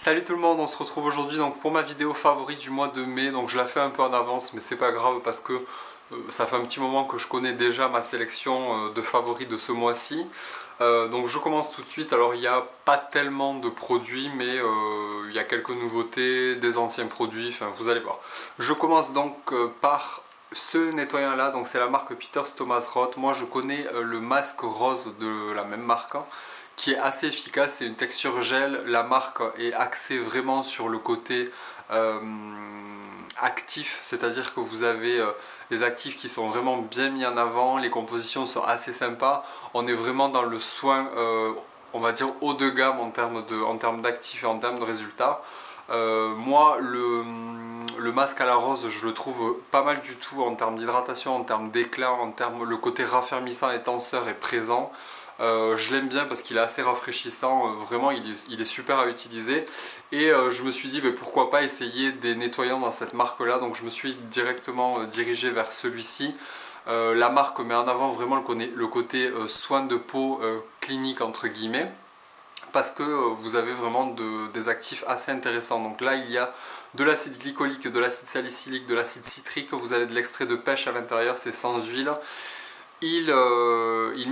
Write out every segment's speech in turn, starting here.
Salut tout le monde, on se retrouve aujourd'hui donc pour ma vidéo favorite du mois de mai. Donc je la fais un peu en avance mais c'est pas grave parce que ça fait un petit moment que je connais déjà ma sélection de favoris de ce mois-ci. Donc je commence tout de suite. Alors il n'y a pas tellement de produits mais il y a quelques nouveautés, des anciens produits, enfin vous allez voir. Je commence donc par ce nettoyant là, donc c'est la marque Peters Thomas Roth. Moi je connais le masque rose de la même marque, hein, qui est assez efficace. C'est une texture gel. La marque est axée vraiment sur le côté actif, c'est-à-dire que vous avez les actifs qui sont vraiment bien mis en avant, les compositions sont assez sympas. On est vraiment dans le soin, on va dire haut de gamme en termes d'actifs et en termes de résultats. Moi, le masque à la rose, je le trouve pas mal du tout en termes d'hydratation, en termes d'éclat, le côté raffermissant et tenseur est présent. Je l'aime bien parce qu'il est assez rafraîchissant, vraiment il est super à utiliser. Et je me suis dit pourquoi pas essayer des nettoyants dans cette marque là, donc je me suis directement dirigé vers celui-ci. La marque met en avant vraiment le côté soin de peau clinique entre guillemets, parce que vous avez vraiment des actifs assez intéressants. Donc là il y a de l'acide glycolique, de l'acide salicylique, de l'acide citrique, vous avez de l'extrait de pêche à l'intérieur, c'est sans huile. Il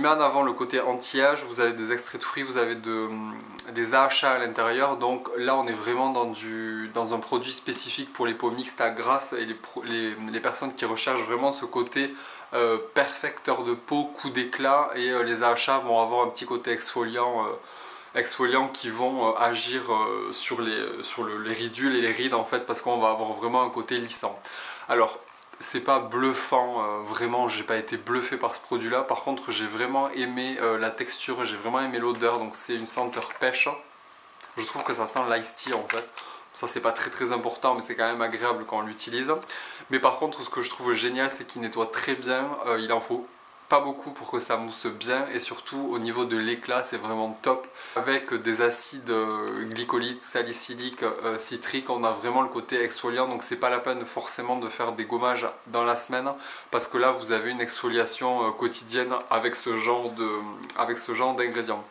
met en avant le côté anti-âge, vous avez des extraits de fruits, vous avez des AHA à l'intérieur. Donc là on est vraiment dans un produit spécifique pour les peaux mixtes à grasse et les personnes qui recherchent vraiment ce côté perfecteur de peau, coup d'éclat. Et les AHA vont avoir un petit côté exfoliant qui vont agir sur les ridules et les rides en fait, parce qu'on va avoir vraiment un côté lissant. Alors c'est pas bluffant, vraiment j'ai pas été bluffé par ce produit là. Par contre j'ai vraiment aimé la texture, j'ai vraiment aimé l'odeur. Donc c'est une senteur pêche, je trouve que ça sent l'ice tea en fait. Ça c'est pas très important mais c'est quand même agréable quand on l'utilise. Mais par contre ce que je trouve génial c'est qu'il nettoie très bien, il en faut pas beaucoup pour que ça mousse bien, et surtout au niveau de l'éclat c'est vraiment top. Avec des acides glycoliques, salicyliques, citriques, on a vraiment le côté exfoliant. Donc c'est pas la peine forcément de faire des gommages dans la semaine, parce que là vous avez une exfoliation quotidienne avec ce genre d'ingrédients.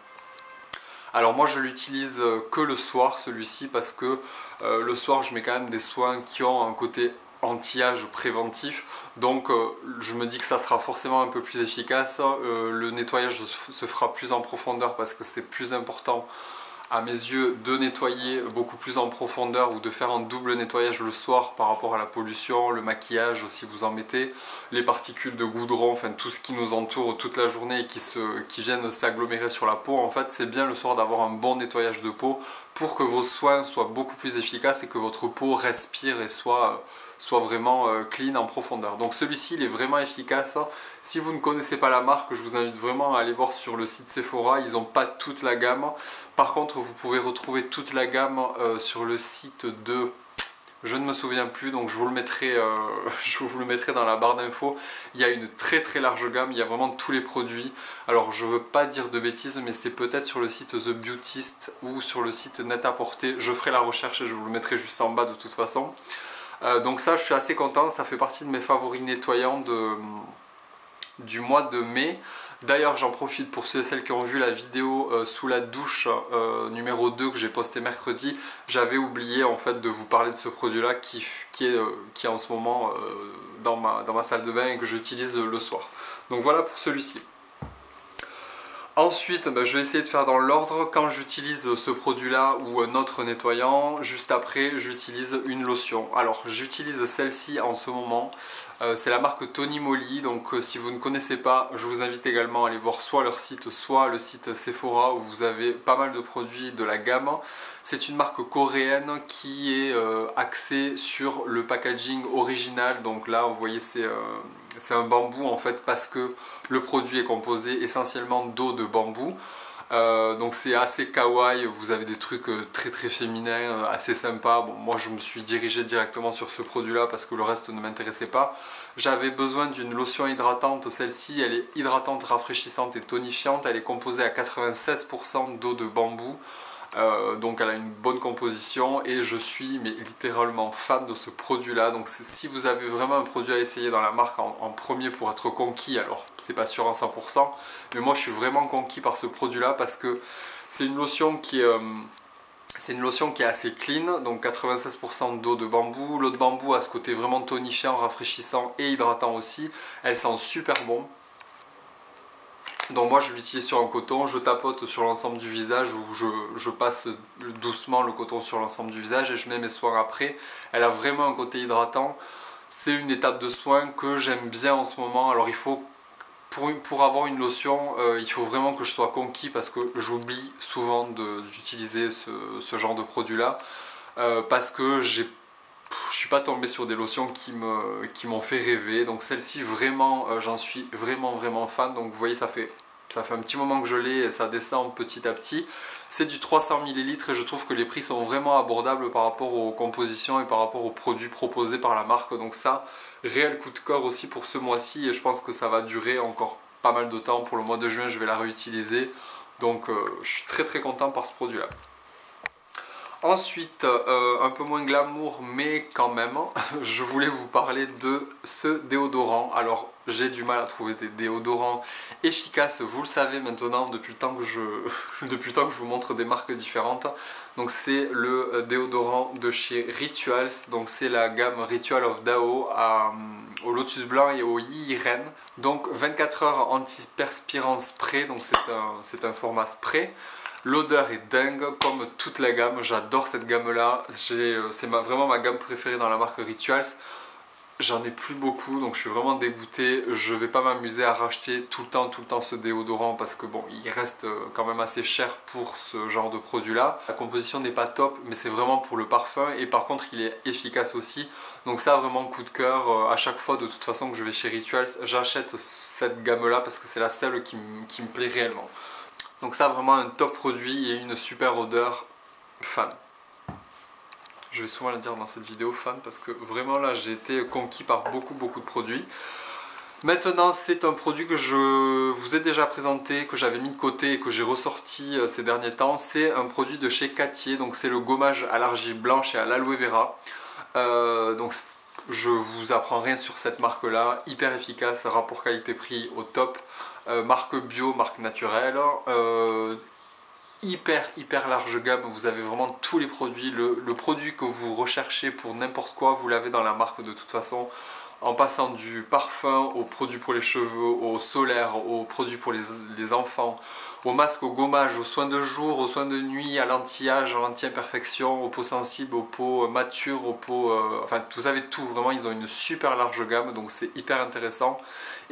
Alors moi je l'utilise que le soir celui-ci, parce que le soir je mets quand même des soins qui ont un côté anti-âge préventif. Donc je me dis que ça sera forcément un peu plus efficace. Le nettoyage se fera plus en profondeur parce que c'est plus important à mes yeux de nettoyer beaucoup plus en profondeur, ou de faire un double nettoyage le soir par rapport à la pollution, le maquillage aussi vous en mettez, les particules de goudron, enfin tout ce qui nous entoure toute la journée et qui viennent s'agglomérer sur la peau. En fait c'est bien le soir d'avoir un bon nettoyage de peau pour que vos soins soient beaucoup plus efficaces et que votre peau respire et soit vraiment clean en profondeur. Donc celui-ci il est vraiment efficace. Si vous ne connaissez pas la marque, je vous invite vraiment à aller voir sur le site Sephora. Ils n'ont pas toute la gamme. Par contre vous pouvez retrouver toute la gamme sur le site de... Je ne me souviens plus, donc je vous le mettrai dans la barre d'infos. Il y a une très large gamme, il y a vraiment tous les produits. Alors je veux pas dire de bêtises, mais c'est peut-être sur le site The Beautist ou sur le site Net-à-Porter. Je ferai la recherche et je vous le mettrai juste en bas de toute façon. Donc ça je suis assez content, ça fait partie de mes favoris nettoyants du mois de mai. D'ailleurs j'en profite pour ceux et celles qui ont vu la vidéo sous la douche numéro 2 que j'ai posté mercredi. J'avais oublié en fait de vous parler de ce produit là qui est en ce moment dans ma salle de bain et que j'utilise le soir. Donc voilà pour celui-ci. Ensuite, je vais essayer de faire dans l'ordre. Quand j'utilise ce produit-là ou un autre nettoyant, juste après, j'utilise une lotion. Alors, j'utilise celle-ci en ce moment. C'est la marque Tony Moly. Donc, si vous ne connaissez pas, je vous invite également à aller voir soit leur site, soit le site Sephora, où vous avez pas mal de produits de la gamme. C'est une marque coréenne qui est axée sur le packaging original. Donc là, vous voyez, c'est un bambou en fait, parce que le produit est composé essentiellement d'eau de bambou. Donc c'est assez kawaii, vous avez des trucs très féminins, assez sympas. Bon, moi je me suis dirigé directement sur ce produit là parce que le reste ne m'intéressait pas. J'avais besoin d'une lotion hydratante, celle-ci elle est hydratante, rafraîchissante et tonifiante. Elle est composée à 96% d'eau de bambou. Donc elle a une bonne composition et je suis littéralement fan de ce produit là. Donc si vous avez vraiment un produit à essayer dans la marque en premier pour être conquis, alors c'est pas sûr à 100%, mais moi je suis vraiment conquis par ce produit là parce que c'est une lotion qui est C'est une lotion qui est assez clean, donc 96% d'eau de bambou. L'eau de bambou a ce côté vraiment tonifiant, rafraîchissant et hydratant aussi. Elle sent super bon. Donc moi je l'utilise sur un coton, je tapote sur l'ensemble du visage ou je passe doucement le coton sur l'ensemble du visage et je mets mes soins après. Elle a vraiment un côté hydratant. C'est une étape de soin que j'aime bien en ce moment. Alors il faut, pour avoir une lotion, il faut vraiment que je sois conquis parce que j'oublie souvent d'utiliser ce genre de produit là. Parce que je suis pas tombé sur des lotions qui m'ont fait rêver. Donc celle-ci vraiment, j'en suis vraiment fan. Donc vous voyez, ça fait un petit moment que je l'ai et ça descend petit à petit. C'est du 300 ml et je trouve que les prix sont vraiment abordables par rapport aux compositions et par rapport aux produits proposés par la marque. Donc ça, réel coup de cœur aussi pour ce mois-ci et je pense que ça va durer encore pas mal de temps. Pour le mois de juin, je vais la réutiliser. Donc je suis très content par ce produit-là. Ensuite, un peu moins glamour, mais quand même, je voulais vous parler de ce déodorant. Alors, j'ai du mal à trouver des déodorants efficaces, vous le savez maintenant, depuis le temps que je vous montre des marques différentes. Donc, c'est le déodorant de chez Rituals. Donc, c'est la gamme Ritual of Dao au lotus blanc et au yiren. Donc, 24 heures antiperspirant spray. Donc, c'est un format spray. L'odeur est dingue, comme toute la gamme, j'adore cette gamme là, c'est vraiment ma gamme préférée dans la marque Rituals. J'en ai plus beaucoup, donc je suis vraiment dégoûté, je vais pas m'amuser à racheter tout le temps ce déodorant parce que bon, il reste quand même assez cher pour ce genre de produit là. La composition n'est pas top, mais c'est vraiment pour le parfum et par contre il est efficace aussi. Donc ça vraiment coup de cœur, à chaque fois de toute façon que je vais chez Rituals, j'achète cette gamme là parce que c'est la seule qui me plaît réellement. Donc ça vraiment un top produit et une super odeur, fan. Je vais souvent le dire dans cette vidéo, fan, parce que vraiment là j'ai été conquis par beaucoup de produits. Maintenant c'est un produit que je vous ai déjà présenté, que j'avais mis de côté et que j'ai ressorti ces derniers temps. C'est un produit de chez Cattier, donc c'est le gommage à l'argile blanche et à l'aloe vera. Donc je vous apprends rien sur cette marque là, hyper efficace, rapport qualité-prix au top. Marque bio, marque naturelle, hyper large gamme, vous avez vraiment tous les produits, le produit que vous recherchez pour n'importe quoi, vous l'avez dans la marque de toute façon, en passant du parfum aux produits pour les cheveux, au solaire, aux produits pour les enfants, aux masques, au gommage, aux soins de jour, aux soins de nuit, à l'anti-âge, à l'anti-imperfection, aux peaux sensibles, aux peaux matures, aux peaux... enfin, vous avez tout, vraiment, ils ont une super large gamme, donc c'est hyper intéressant.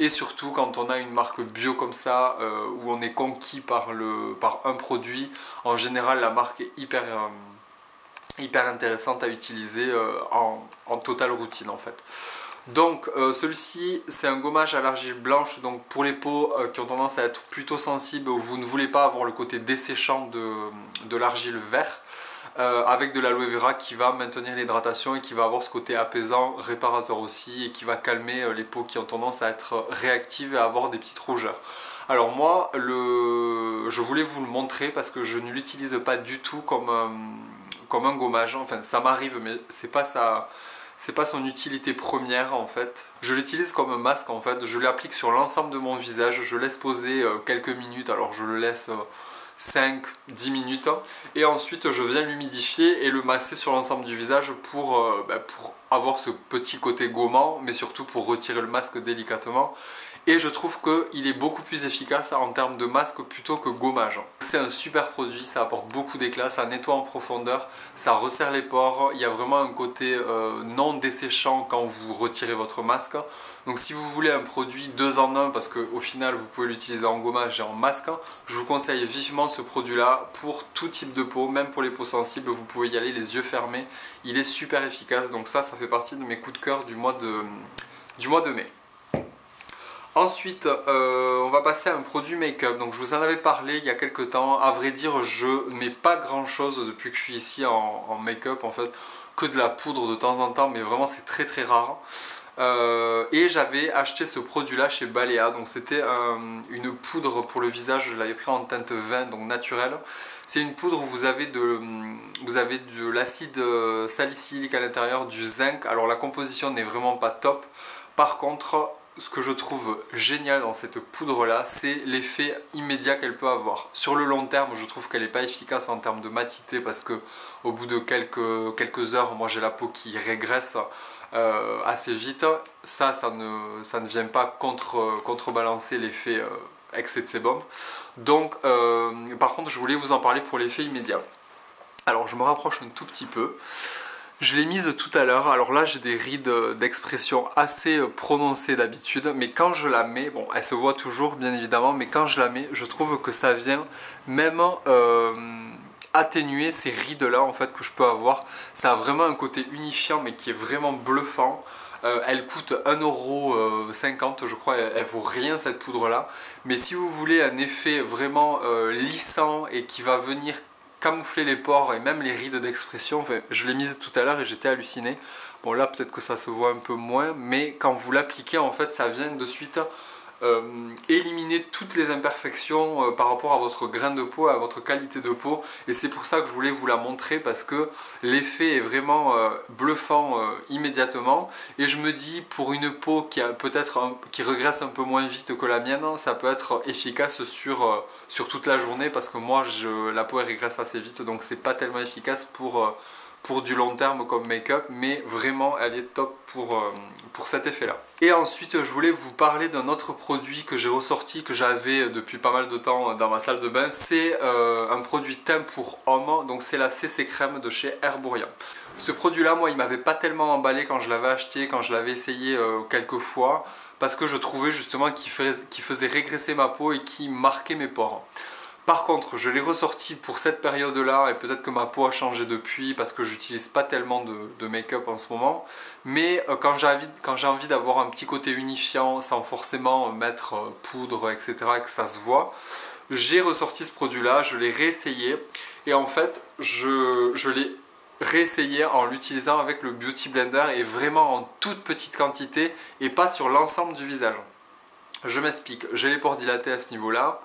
Et surtout, quand on a une marque bio comme ça, où on est conquis par un produit, en général, la marque est hyper intéressante à utiliser en totale routine, en fait. Donc celui-ci c'est un gommage à l'argile blanche, donc pour les peaux qui ont tendance à être plutôt sensibles où vous ne voulez pas avoir le côté desséchant de l'argile vert, avec de l'aloe vera qui va maintenir l'hydratation et qui va avoir ce côté apaisant, réparateur aussi, et qui va calmer les peaux qui ont tendance à être réactives et à avoir des petites rougeurs. Alors moi je voulais vous le montrer parce que je ne l'utilise pas du tout comme un gommage, enfin ça m'arrive mais c'est pas son utilité première en fait. Je l'utilise comme un masque en fait, je l'applique sur l'ensemble de mon visage, je laisse poser quelques minutes, alors je le laisse 5-10 minutes et ensuite je viens l'humidifier et le masser sur l'ensemble du visage pour avoir ce petit côté gommant mais surtout pour retirer le masque délicatement. Et je trouve qu'il est beaucoup plus efficace en termes de masque plutôt que gommage. C'est un super produit, ça apporte beaucoup d'éclat, ça nettoie en profondeur, ça resserre les pores, il y a vraiment un côté non desséchant quand vous retirez votre masque. Donc si vous voulez un produit 2 en 1, parce qu'au final vous pouvez l'utiliser en gommage et en masque, je vous conseille vivement ce produit là pour tout type de peau, même pour les peaux sensibles, vous pouvez y aller les yeux fermés, il est super efficace, donc ça fait partie de mes coups de cœur du mois de mai. Ensuite, on va passer à un produit make-up. Donc je vous en avais parlé il y a quelques temps. À vrai dire, je mets pas grand chose depuis que je suis ici en make-up en fait, que de la poudre de temps en temps, mais vraiment c'est très rare. Et j'avais acheté ce produit là chez Balea, donc c'était une poudre pour le visage, je l'avais pris en teinte vin, donc naturelle. C'est une poudre où vous avez de l'acide salicylique à l'intérieur, du zinc. Alors la composition n'est vraiment pas top, par contre ce que je trouve génial dans cette poudre là, c'est l'effet immédiat qu'elle peut avoir. Sur le long terme, je trouve qu'elle n'est pas efficace en termes de matité parce que au bout de quelques heures, moi j'ai la peau qui régresse assez vite. Ça ne vient pas contrebalancer l'effet excès de sébum. Donc par contre, je voulais vous en parler pour l'effet immédiat. Alors je me rapproche un tout petit peu. Je l'ai mise tout à l'heure, alors là j'ai des rides d'expression assez prononcées d'habitude, mais quand je la mets, bon elle se voit toujours bien évidemment, mais quand je la mets, je trouve que ça vient même atténuer ces rides là en fait que je peux avoir. Ça a vraiment un côté unifiant mais qui est vraiment bluffant. Elle coûte 1,50 € je crois, elle vaut rien cette poudre là, mais si vous voulez un effet vraiment lissant et qui va venir camoufler les pores et même les rides d'expression, enfin, je l'ai mise tout à l'heure et j'étais halluciné. Bon là peut-être que ça se voit un peu moins, mais quand vous l'appliquez en fait ça vient de suite éliminer toutes les imperfections par rapport à votre grain de peau, à votre qualité de peau, et c'est pour ça que je voulais vous la montrer parce que l'effet est vraiment bluffant immédiatement, et je me dis pour une peau qui a peut-être qui régresse un peu moins vite que la mienne, ça peut être efficace sur toute la journée parce que moi la peau elle régresse assez vite, donc c'est pas tellement efficace pour du long terme comme make-up, mais vraiment elle est top pour cet effet là. Et ensuite je voulais vous parler d'un autre produit que j'ai ressorti, que j'avais depuis pas mal de temps dans ma salle de bain. C'est un produit teint pour homme, donc c'est la CC crème de chez Herborian. Ce produit là, moi il m'avait pas tellement emballé quand je l'avais acheté, quand je l'avais essayé quelques fois, parce que je trouvais justement qu'il faisait régresser ma peau et qui marquait mes pores. Par contre, je l'ai ressorti pour cette période-là, et peut-être que ma peau a changé depuis parce que j'utilise pas tellement de make-up en ce moment. Mais quand j'ai envie d'avoir un petit côté unifiant sans forcément mettre poudre, etc., et que ça se voit, j'ai ressorti ce produit-là, je l'ai réessayé. Et en fait, je l'ai réessayé en l'utilisant avec le Beauty Blender et vraiment en toute petite quantité et pas sur l'ensemble du visage. Je m'explique, j'ai les pores dilatés à ce niveau-là.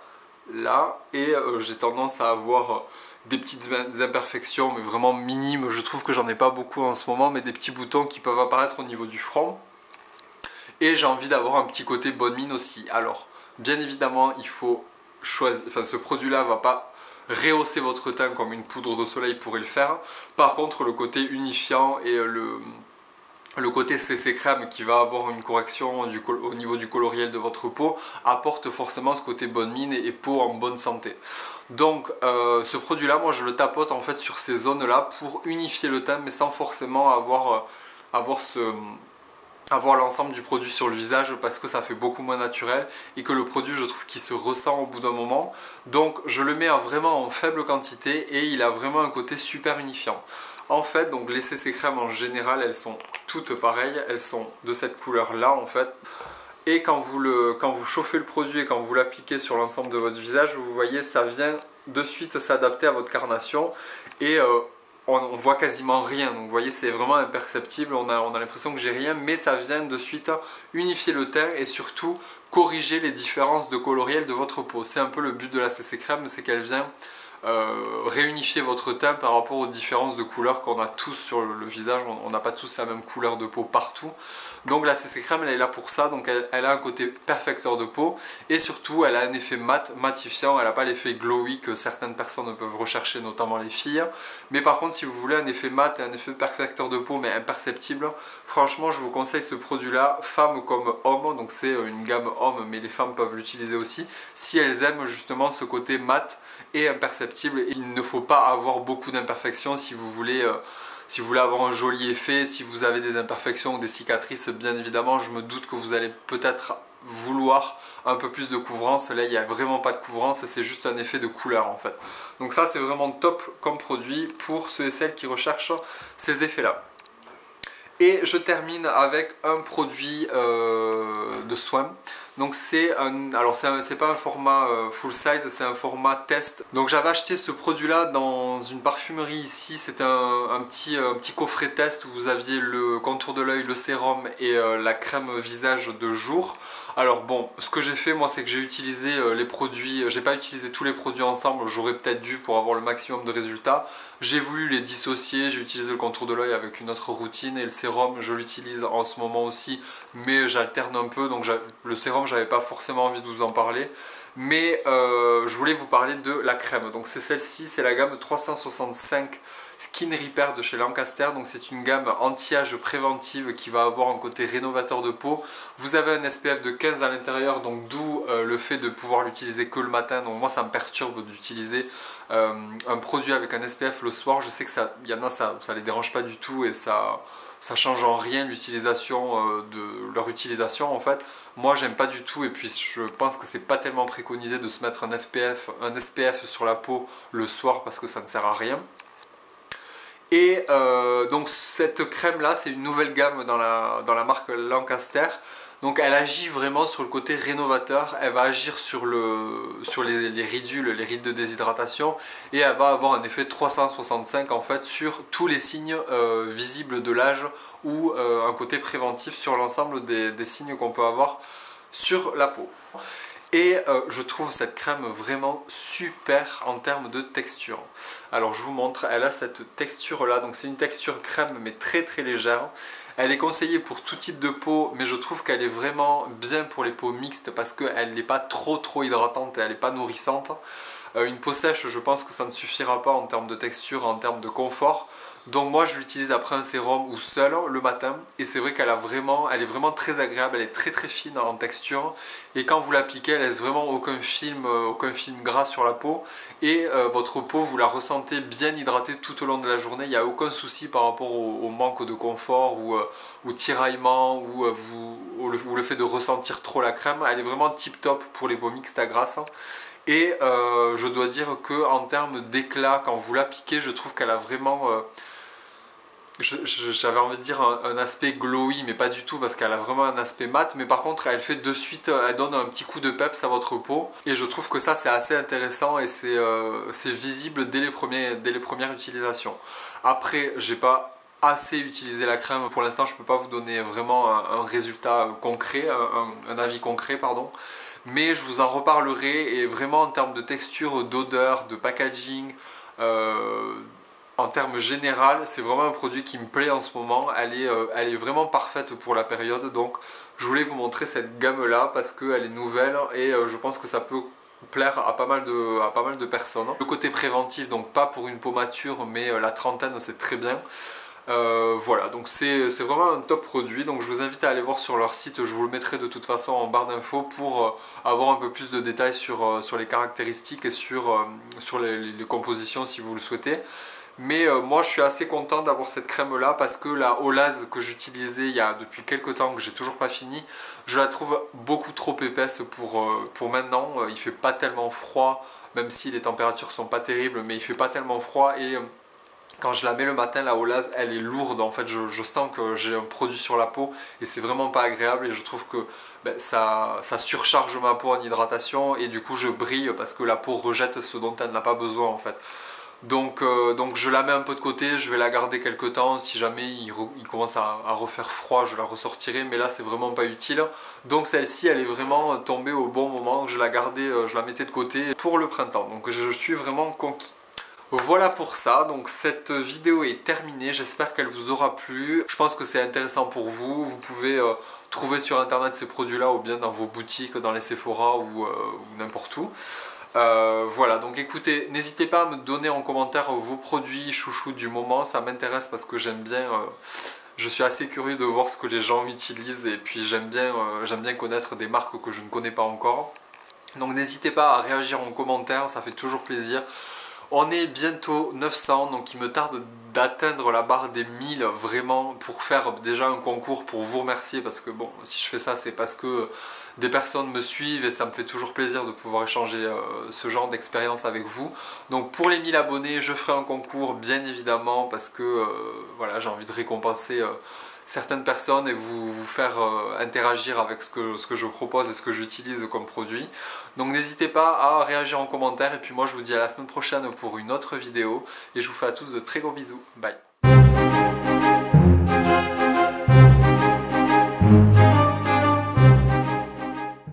Là et j'ai tendance à avoir des petites imperfections mais vraiment minimes, je trouve que j'en ai pas beaucoup en ce moment, mais des petits boutons qui peuvent apparaître au niveau du front, et j'ai envie d'avoir un petit côté bonne mine aussi. Alors bien évidemment il faut choisir, enfin ce produit là va pas rehausser votre teint comme une poudre de soleil pourrait le faire. Par contre le côté unifiant et le côté CC crème qui va avoir une correction au niveau du coloriel de votre peau apporte forcément ce côté bonne mine et peau en bonne santé. Donc ce produit là, moi je le tapote en fait sur ces zones là pour unifier le teint, mais sans forcément avoir l'ensemble du produit sur le visage, parce que ça fait beaucoup moins naturel et que le produit je trouve qu'il se ressent au bout d'un moment. Donc je le mets vraiment en faible quantité et il a vraiment un côté super unifiant. En fait, donc les CC crèmes en général, elles sont toutes pareilles, elles sont de cette couleur là en fait. Et quand vous chauffez le produit et quand vous l'appliquez sur l'ensemble de votre visage, vous voyez, ça vient de suite s'adapter à votre carnation et on voit quasiment rien. Donc vous voyez, c'est vraiment imperceptible, on a l'impression que j'ai rien, mais ça vient de suite unifier le teint et surtout corriger les différences de coloriel de votre peau. C'est un peu le but de la CC crème, c'est qu'elle vient réunifier votre teint par rapport aux différences de couleurs qu'on a tous sur le visage. On n'a pas tous la même couleur de peau partout, donc la CC crème elle est là pour ça. Donc elle a un côté perfecteur de peau et surtout elle a un effet matifiant. Elle n'a pas l'effet glowy que certaines personnes peuvent rechercher, notamment les filles, mais par contre si vous voulez un effet mat et un effet perfecteur de peau mais imperceptible, franchement je vous conseille ce produit là, femmes comme hommes. Donc c'est une gamme homme, mais les femmes peuvent l'utiliser aussi si elles aiment justement ce côté mat et imperceptible. Et il ne faut pas avoir beaucoup d'imperfections si vous voulez avoir un joli effet. Si vous avez des imperfections ou des cicatrices, bien évidemment je me doute que vous allez peut-être vouloir un peu plus de couvrance. Là il n'y a vraiment pas de couvrance, c'est juste un effet de couleur en fait. Donc ça c'est vraiment top comme produit pour ceux et celles qui recherchent ces effets là. Et je termine avec un produit de soin. Donc c'est pas un format full size, c'est un format test. Donc j'avais acheté ce produit là dans une parfumerie ici, c'était un petit coffret test où vous aviez le contour de l'œil, le sérum et la crème visage de jour. Alors bon, ce que j'ai fait moi, c'est que j'ai utilisé les produits, j'ai pas utilisé tous les produits ensemble, j'aurais peut-être dû pour avoir le maximum de résultats. J'ai voulu les dissocier, j'ai utilisé le contour de l'œil avec une autre routine et le sérum je l'utilise en ce moment aussi, mais j'alterne un peu. Donc le sérum, j'avais pas forcément envie de vous en parler, mais je voulais vous parler de la crème. Donc c'est celle-ci, c'est la gamme 365 Skin Repair de chez Lancaster. Donc c'est une gamme anti-âge préventive qui va avoir un côté rénovateur de peau. Vous avez un SPF de 15 à l'intérieur, donc d'où le fait de pouvoir l'utiliser que le matin. Donc moi ça me perturbe d'utiliser un produit avec un SPF le soir. Je sais que y en a, ça les dérange pas du tout et ça change en rien l'utilisation de leur utilisation en fait. Moi j'aime pas du tout, et puis je pense que c'est pas tellement préconisé de se mettre un SPF sur la peau le soir parce que ça ne sert à rien. Et donc cette crème là, c'est une nouvelle gamme dans la marque Lancaster. Donc elle agit vraiment sur le côté rénovateur, elle va agir sur les ridules, les rides de déshydratation, et elle va avoir un effet 365 en fait sur tous les signes visibles de l'âge, ou un côté préventif sur l'ensemble des signes qu'on peut avoir sur la peau. Et je trouve cette crème vraiment super en termes de texture. Alors je vous montre, elle a cette texture là, donc c'est une texture crème mais très très légère. Elle est conseillée pour tout type de peau, mais je trouve qu'elle est vraiment bien pour les peaux mixtes parce qu'elle n'est pas trop hydratante et elle n'est pas nourrissante. Une peau sèche, je pense que ça ne suffira pas en termes de texture, en termes de confort. Donc moi je l'utilise après un sérum ou seul le matin, et c'est vrai qu'elle est vraiment très agréable, elle est très fine en texture, et quand vous l'appliquez elle laisse vraiment aucun film gras sur la peau, et votre peau vous la ressentez bien hydratée tout au long de la journée. Il n'y a aucun souci par rapport au manque de confort ou tiraillement ou le fait de ressentir trop la crème. Elle est vraiment tip top pour les peaux mixtes à grasse. Et je dois dire que en termes d'éclat, quand vous l'appliquez, je trouve qu'elle a vraiment j'avais envie de dire un aspect glowy, mais pas du tout parce qu'elle a vraiment un aspect mat. Mais par contre elle fait de suite, elle donne un petit coup de peps à votre peau, et je trouve que ça c'est assez intéressant, et c'est visible dès les premières utilisations. Après j'ai pas assez utilisé la crème pour l'instant, je peux pas vous donner vraiment un résultat concret, un avis concret pardon, mais je vous en reparlerai. Et vraiment en termes de texture, d'odeur, de packaging, en termes général, c'est vraiment un produit qui me plaît en ce moment. Elle est vraiment parfaite pour la période. Donc je voulais vous montrer cette gamme là parce qu'elle est nouvelle, et je pense que ça peut plaire à pas mal de personnes. Le côté préventif, donc pas pour une peau mature, mais la trentaine c'est très bien. Voilà, donc c'est vraiment un top produit. Donc je vous invite à aller voir sur leur site, je vous le mettrai de toute façon en barre d'infos pour avoir un peu plus de détails sur les caractéristiques et sur les compositions si vous le souhaitez. Mais moi je suis assez content d'avoir cette crème là parce que la Olaz que j'utilisais depuis quelques temps, que j'ai toujours pas fini, je la trouve beaucoup trop épaisse pour maintenant. Il fait pas tellement froid, même si les températures sont pas terribles, mais il fait pas tellement froid, et quand je la mets le matin, la Olaz, elle est lourde. En fait, je sens que j'ai un produit sur la peau et c'est vraiment pas agréable, et je trouve que ça surcharge ma peau en hydratation, et du coup je brille parce que la peau rejette ce dont elle n'a pas besoin en fait. Donc je la mets un peu de côté, je vais la garder quelques temps. Si jamais il commence à refaire froid, je la ressortirai, mais là c'est vraiment pas utile. Donc celle-ci elle est vraiment tombée au bon moment, je la gardais, je la mettais de côté pour le printemps. Donc je suis vraiment conquis. Voilà pour ça, donc cette vidéo est terminée, j'espère qu'elle vous aura plu. Je pense que c'est intéressant pour vous, vous pouvez trouver sur internet ces produits là, ou bien dans vos boutiques, dans les Sephora ou n'importe où. Voilà, donc écoutez, n'hésitez pas à me donner en commentaire vos produits chouchous du moment, ça m'intéresse parce que j'aime bien, je suis assez curieux de voir ce que les gens utilisent, et puis j'aime bien connaître des marques que je ne connais pas encore. Donc n'hésitez pas à réagir en commentaire, ça fait toujours plaisir. On est bientôt 900, donc il me tarde d'atteindre la barre des 1000 vraiment pour faire déjà un concours pour vous remercier, parce que bon, si je fais ça c'est parce que des personnes me suivent et ça me fait toujours plaisir de pouvoir échanger ce genre d'expérience avec vous. Donc pour les 1000 abonnés, je ferai un concours bien évidemment parce que voilà, j'ai envie de récompenser certaines personnes et vous faire interagir avec ce que je propose et ce que j'utilise comme produit. Donc n'hésitez pas à réagir en commentaire et puis moi je vous dis à la semaine prochaine pour une autre vidéo et je vous fais à tous de très gros bisous. Bye.